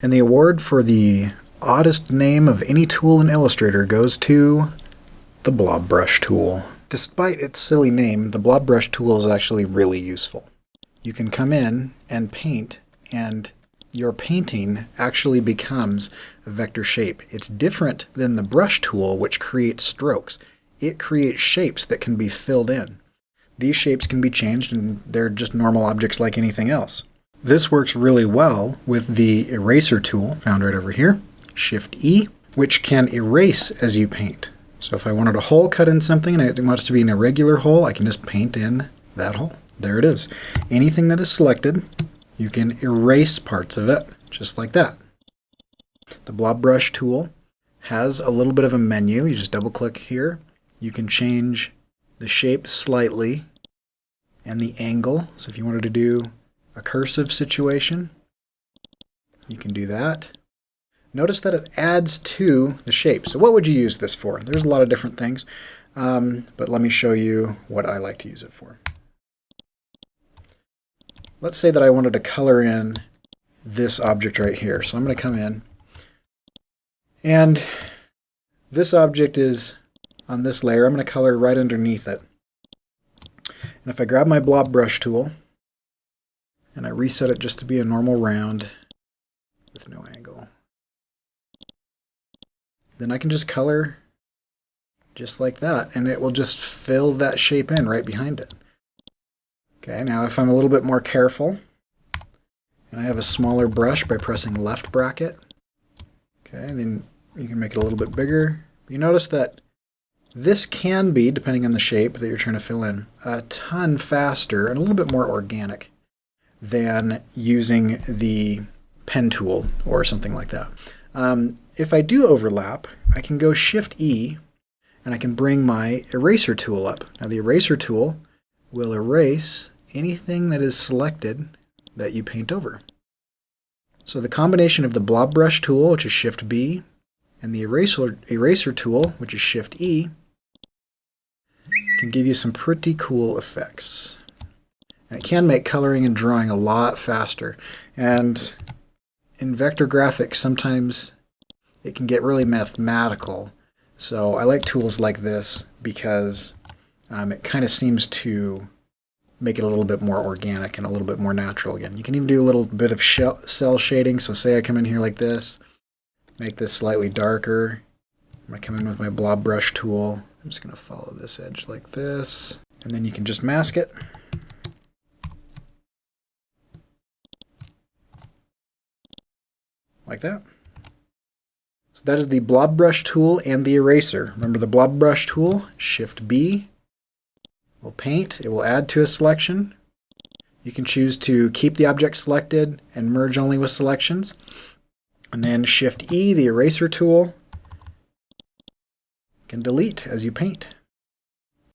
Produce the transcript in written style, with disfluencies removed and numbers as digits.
And the award for the oddest name of any tool in Illustrator goes to the Blob Brush tool. Despite its silly name, the Blob Brush tool is actually really useful. You can come in and paint, and your painting actually becomes a vector shape. It's different than the brush tool, which creates strokes. It creates shapes that can be filled in. These shapes can be changed, and they're just normal objects like anything else. This works really well with the eraser tool, found right over here, Shift-E, which can erase as you paint. So if I wanted a hole cut in something and I want it to be an irregular hole, I can just paint in that hole. There it is. Anything that is selected, you can erase parts of it, just like that. The Blob Brush tool has a little bit of a menu. You just double-click here. You can change the shape slightly and the angle. So if you wanted to do a cursive situation, you can do that. Notice that it adds to the shape. So what would you use this for? There's a lot of different things, but let me show you what I like to use it for. Let's say that I wanted to color in this object right here. So I'm going to come in, and this object is on this layer. I'm going to color right underneath it. And if I grab my Blob Brush tool, and I reset it just to be a normal round with no angle, then I can just color just like that, and it will just fill that shape in right behind it. Okay, now if I'm a little bit more careful, and I have a smaller brush by pressing left bracket, okay, then you can make it a little bit bigger. You notice that this can be, depending on the shape that you're trying to fill in, a ton faster and a little bit more organic than using the pen tool or something like that. If I do overlap, I can go Shift-E and I can bring my eraser tool up. Now the eraser tool will erase anything that is selected that you paint over. So the combination of the Blob Brush tool, which is Shift-B, and the eraser tool, which is Shift-E, can give you some pretty cool effects. And it can make coloring and drawing a lot faster. And in vector graphics, sometimes it can get really mathematical. So I like tools like this because it kind of seems to make it a little bit more organic and a little bit more natural again. You can even do a little bit of cell shading. So say I come in here like this, make this slightly darker. I'm going to come in with my Blob Brush tool. I'm just going to follow this edge like this. And then you can just mask it. Like that. So that is the Blob Brush tool and the eraser. Remember the Blob Brush tool, Shift-B will paint. It will add to a selection. You can choose to keep the object selected and merge only with selections. And then Shift-E, the eraser tool, can delete as you paint.